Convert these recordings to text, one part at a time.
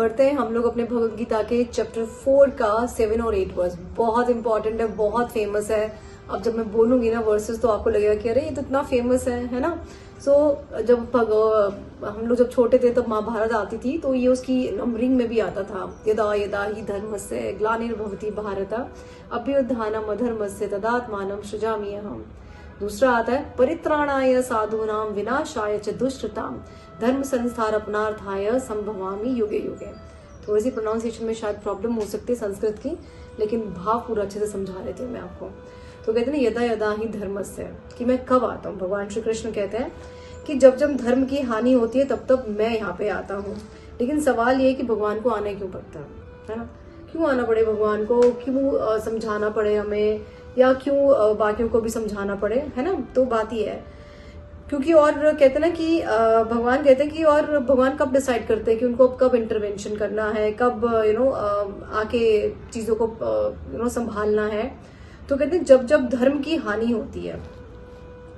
बढ़ते हैं हम लोग अपने भगवद गीता के चैप्टर 4 का 7 और 8 वर्स। बहुत इंपॉर्टेंट है, बहुत फेमस है। अब जब मैं बोलूंगी ना वर्सेस तो आपको लगेगा कि अरे ये तो इतना फेमस है ना। जब हम लोग जब छोटे थे तब महाभारत आती थी तो ये उसकी नंबरिंग में भी आता था। यदा यदा ही धर्मस्य ग्लानिर्भवति भारत अभ्युत्थानम् अधर्मस्य तदात्मानं सृजाम्यहम्। दूसरा आता है परित्राणाय साधूनां विनाशाय च दुष्कृतां धर्म संस्थापनार्थाय संभवामि युगे युगे। थोड़ी सी प्रोनाउंसिएशन में शायद प्रॉब्लम हो सकती है संस्कृत की, लेकिन भाव पूरा अच्छे से समझा रहे थे मैं आपको। तो कहते हैं यदा यदा ही धर्मस्य, कि मैं कब आता हूँ। भगवान श्री कृष्ण कहते हैं कि जब जब धर्म की हानि होती है तब तब मैं यहाँ पे आता हूँ। लेकिन सवाल ये है कि भगवान को आना क्यों पड़ता है ना? क्यों आना पड़े भगवान को, क्यों समझाना पड़े हमें, या क्यों बाकियों को भी समझाना पड़े, है ना? तो बात ये है क्योंकि, और कहते हैं ना कि भगवान कहते हैं कि और भगवान कब डिसाइड करते हैं कि उनको कब इंटरवेंशन करना है, कब आके चीजों को संभालना है। तो कहते हैं जब जब धर्म की हानि होती है,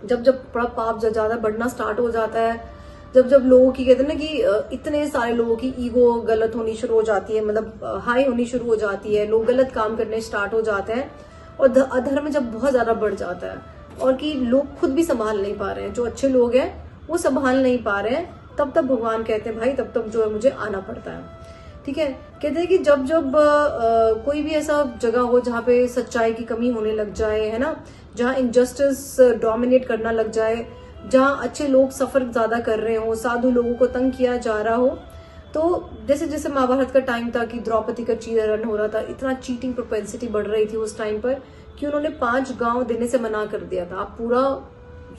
जब जब बड़ा पाप ज्यादा बढ़ना स्टार्ट हो जाता है, जब जब लोगों की कहते हैं ना कि इतने सारे लोगों की ईगो गलत होनी शुरू हो जाती है, मतलब हाई होनी शुरू हो जाती है, लोग गलत काम करने स्टार्ट हो जाते हैं और अधर्म जब बहुत ज्यादा बढ़ जाता है और कि लोग खुद भी संभाल नहीं पा रहे हैं, जो अच्छे लोग हैं वो संभाल नहीं पा रहे हैं, तब तब भगवान कहते हैं भाई तब तब जो है मुझे आना पड़ता है। ठीक है, कहते हैं कि जब जब कोई भी ऐसा जगह हो जहाँ पे सच्चाई की कमी होने लग जाए, है ना, जहाँ इनजस्टिस डोमिनेट करना लग जाए, जहाँ अच्छे लोग सफर ज्यादा कर रहे हो, साधु लोगों को तंग किया जा रहा हो, तो जैसे जैसे महाभारत का टाइम था कि द्रौपदी का चीरहरण हो रहा था, इतना चीटिंग प्रोपेंसिटी बढ़ रही थी उस टाइम पर कि उन्होंने 5 गांव देने से मना कर दिया था। आप पूरा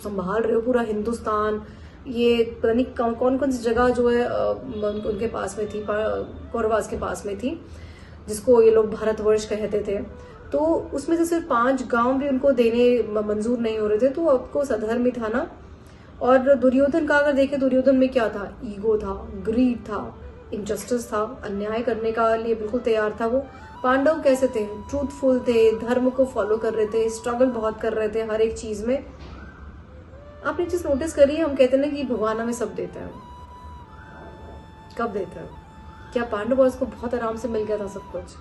संभाल रहे हो पूरा हिंदुस्तान, ये पता नहीं कौन कौन सी जगह जो है उनके पास में थी, कौरवास के पास में थी, जिसको ये लोग भारतवर्ष कहते थे। तो उसमें से सिर्फ 5 गांव भी उनको देने मंजूर नहीं हो रहे थे, तो आपको अधर्म था ना। और दुर्योधन का अगर देखें, दुर्योधन में क्या था? ईगो था, ग्रीड था, इनजस्टिस था, अन्याय करने का लिए बिल्कुल तैयार था वो। पांडव कैसे थे? ट्रूथफुल थे, धर्म को फॉलो कर रहे थे, स्ट्रगल बहुत कर रहे थे हर एक चीज में। आपने चीज नोटिस करी, हम कहते हैं ना कि भगवान हमें सब देता है। कब देता है? क्या पांडव को बहुत आराम से मिल गया था सब कुछ?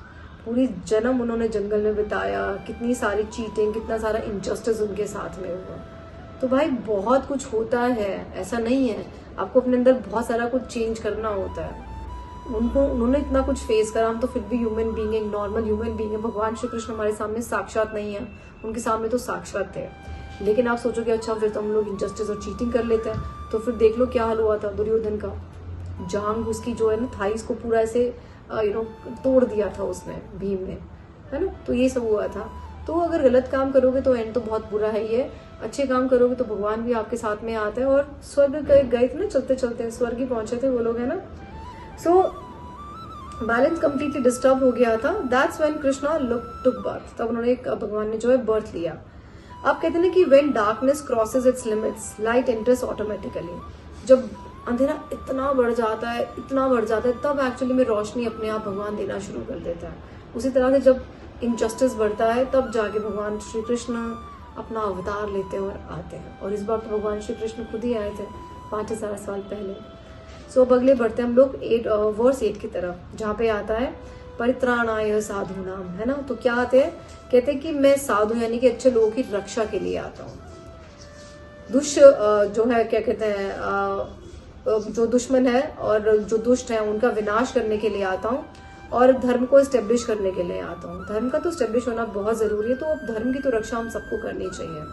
पूरी जन्म उन्होंने जंगल में बिताया, कितनी सारी चीटिंग, कितना सारा इनजस्टिस उनके साथ में हुआ। तो भाई बहुत कुछ होता है, ऐसा नहीं है। आपको अपने अंदर बहुत सारा कुछ चेंज करना होता है। उन्होंने इतना कुछ फेस करा, हम तो फिर भी ह्यूमन बीइंग है, नॉर्मल ह्यूमन बीइंग है। भगवान श्री कृष्ण हमारे सामने साक्षात नहीं है, उनके सामने तो साक्षात थे। लेकिन आप सोचोगे अच्छा फिर तो हम लोग इनजस्टिस और चीटिंग कर लेते हैं, तो फिर देख लो क्या हाल हुआ था दुर्योधन का। जांग उसकी जो है ना, थाइस को पूरा ऐसे तोड़ दिया था उसने, भीम ने, है ना। तो ये सब हुआ था। तो अगर गलत काम करोगे तो एंड तो बहुत बुरा है ही है, अच्छे काम करोगे तो भगवान भी आपके साथ में आता है। और स्वर्ग गए थे ना, चलते चलते स्वर्ग ही पहुंचे थे वो लोग, है ना। सो बैलेंस कंप्लीटली डिस्टर्ब हो गया था। That's when Krishna took birth, तब उन्होंने भगवान ने जो है बर्थ लिया। आप कहते हैं ना कि when darkness crosses it's limits light enters automatically. जब अंधेरा इतना बढ़ जाता है, इतना बढ़ जाता है, तब एक्चुअली में रोशनी अपने आप भगवान देना शुरू कर देता है। उसी तरह से जब इनजस्टिस बढ़ता है तब जाके भगवान श्री कृष्ण अपना अवतार लेते हैं और आते हैं। और इस बार तो भगवान श्री कृष्ण खुद ही आए थे 5000 साल पहले। सो अब अगले बढ़ते हैं हम लोग वर्स 8 की तरफ, जहाँ पे आता है परित्राणाय साधूनाम, है ना। तो क्या आते हैं? कहते हैं कि मैं साधु यानी कि अच्छे लोगों की रक्षा के लिए आता हूँ। जो है क्या कहते हैं, जो दुश्मन है और जो दुष्ट है उनका विनाश करने के लिए आता हूँ, और धर्म को एस्टेब्लिश करने के लिए आता हूँ। धर्म का तो एस्टेब्लिश होना बहुत जरूरी है, तो अब धर्म की तो रक्षा हम सबको करनी चाहिए।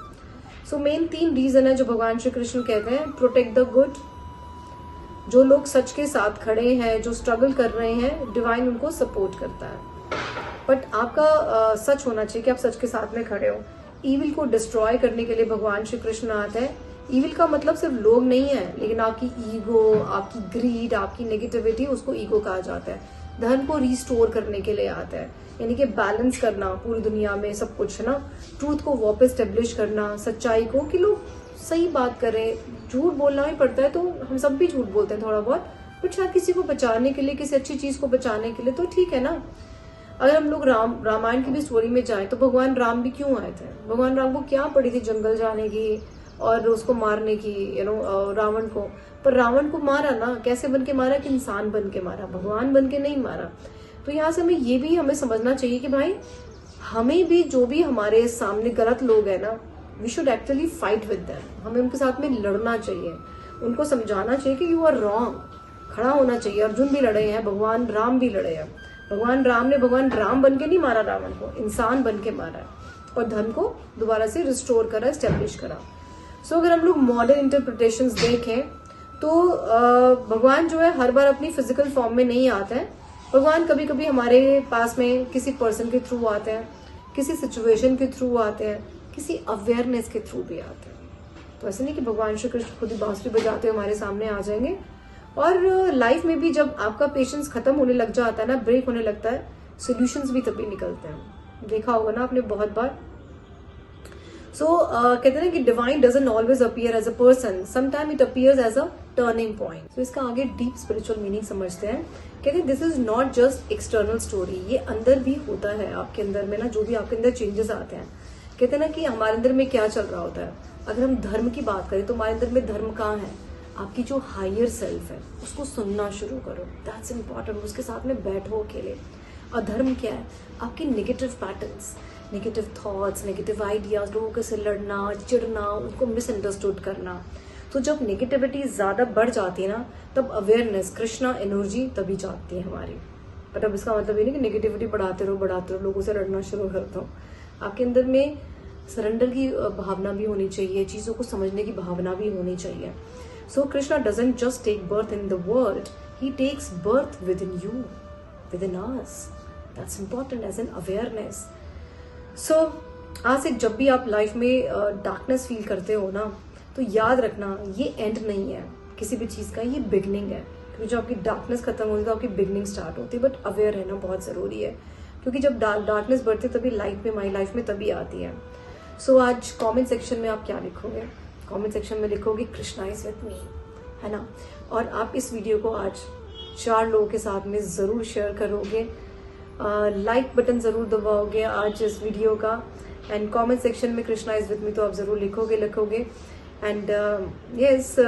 सो मेन 3 रीजन है जो भगवान श्री कृष्ण कहते हैं। प्रोटेक्ट द गुड, जो लोग सच के साथ खड़े हैं, जो स्ट्रगल कर रहे हैं, डिवाइन उनको सपोर्ट करता है। बट आपका सच होना चाहिए कि आप सच के साथ में खड़े हो। ईविल को डिस्ट्रॉय करने के लिए भगवान श्री कृष्ण आते हैं। ईविल का मतलब सिर्फ लोग नहीं है, लेकिन आपकी ईगो, आपकी ग्रीड, आपकी नेगेटिविटी, उसको ईगो कहा जाता है। धर्म को रिस्टोर करने के लिए आता है, यानी कि बैलेंस करना पूरी दुनिया में सब कुछ, है ना। ट्रूथ को वापस एस्टेब्लिश करना, सच्चाई को, कि लोग सही बात करें। झूठ बोलना ही पड़ता है, तो हम सब भी झूठ बोलते हैं थोड़ा बहुत, बट शायद किसी को बचाने के लिए, किसी अच्छी चीज को बचाने के लिए तो ठीक है ना। अगर हम लोग रामायण की भी स्टोरी में जाए तो भगवान राम भी क्यों आए थे? भगवान राम को क्या पड़ी थी जंगल जाने की और उसको मारने की, रावण को। पर रावण को मारा ना, कैसे बन के मारा? कि इंसान बन के मारा, भगवान बन के नहीं मारा। तो यहाँ से हमें समझना चाहिए कि भाई हमें भी, जो भी हमारे सामने गलत लोग हैं ना, we should actually fight with them. हमें उनके साथ में लड़ना चाहिए, उनको समझाना चाहिए कि यू आर रॉन्ग, खड़ा होना चाहिए। अर्जुन भी लड़े हैं, भगवान राम भी लड़े हैं। भगवान राम बन के नहीं मारा रावण को, इंसान बन के मारा है और धर्म को दोबारा से रिस्टोर करा, एस्टेब्लिश करा। सो अगर हम लोग मॉडर्न इंटरप्रिटेशंस देखें तो भगवान जो है हर बार अपनी फिजिकल फॉर्म में नहीं आता है। भगवान कभी कभी हमारे पास में किसी पर्सन के थ्रू आते हैं, किसी सिचुएशन के थ्रू आते हैं, किसी अवेयरनेस के थ्रू भी आते हैं। तो ऐसे नहीं कि भगवान श्री कृष्ण खुद ही बांसुरी बजाते हुए हमारे सामने आ जाएंगे। और लाइफ में भी जब आपका पेशेंस खत्म होने लग जाता है ना, ब्रेक होने लगता है, सोल्यूशंस भी तभी निकलते हैं। देखा होगा ना आपने बहुत बार। कहते हैं ना कि divine doesn't always appear as a person, sometime it appears as a turning point. तो इसका आगे डीप स्पिरिचुअल मीनिंग समझते हैं। कहते हैं this is not just external story, ये अंदर भी होता है आपके अंदर में ना, जो भी आपके अंदर चेंजेस आते हैं। कहते हैं ना कि हमारे अंदर में क्या चल रहा होता है। अगर हम धर्म की बात करें तो हमारे अंदर में धर्म कहाँ है? आपकी जो हायर सेल्फ है उसको सुनना शुरू करो, दैट्स इंपॉर्टेंट। उसके साथ में बैठो अकेले। और धर्म क्या है? आपके negative patterns, negative thoughts, negative ideas, लोगों से लड़ना, चिढ़ना, उनको मिसअंडरस्टूड करना। तो जब नेगेटिविटी ज्यादा बढ़ जाती है ना, तब अवेयरनेस, कृष्णा एनर्जी तभी जागती है हमारी। बट अब इसका मतलब ये नहीं कि नेगेटिविटी बढ़ाते रहो, लोगों से लड़ना शुरू कर दो। आपके अंदर में सरेंडर की भावना भी होनी चाहिए, चीजों को समझने की भावना भी होनी चाहिए। So Krishna doesn't just take birth in the world, he takes birth within you, within us. That's important as an awareness. So आज से जब भी आप लाइफ में डार्कनेस फील करते हो ना, तो याद रखना ये एंड नहीं है किसी भी चीज का, ये बिगनिंग है। क्योंकि जब आपकी डार्कनेस खत्म होती है तो आपकी बिगनिंग स्टार्ट होती है। बट अवेयर रहना बहुत जरूरी है, क्योंकि जब डार्कनेस बढ़ती है तभी लाइट में, हमारी लाइफ में तभी आती है। सो आज कमेंट सेक्शन में आप क्या लिखोगे? कमेंट सेक्शन में लिखोगे कृष्णा इज विद मी, है ना। और आप इस वीडियो को आज 4 लोगों के साथ में जरूर शेयर करोगे, लाइक बटन जरूर दबाओगे आज इस वीडियो का। एंड कमेंट सेक्शन में कृष्णा इज विद मी तो आप जरूर लिखोगे। And yes,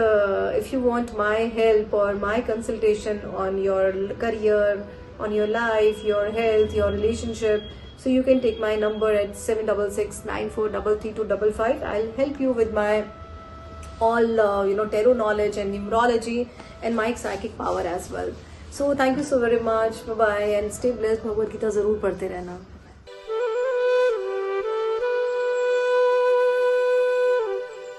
if you want my help or my consultation on your career, on your life, your health, your relationship, so you can take my number at 7669433255. I'll help you with my all tarot knowledge and numerology and my psychic power as well. So thank you so very much. Bye bye and stay blessed. Bhagavad Gita जरूर पढ़ते रहना।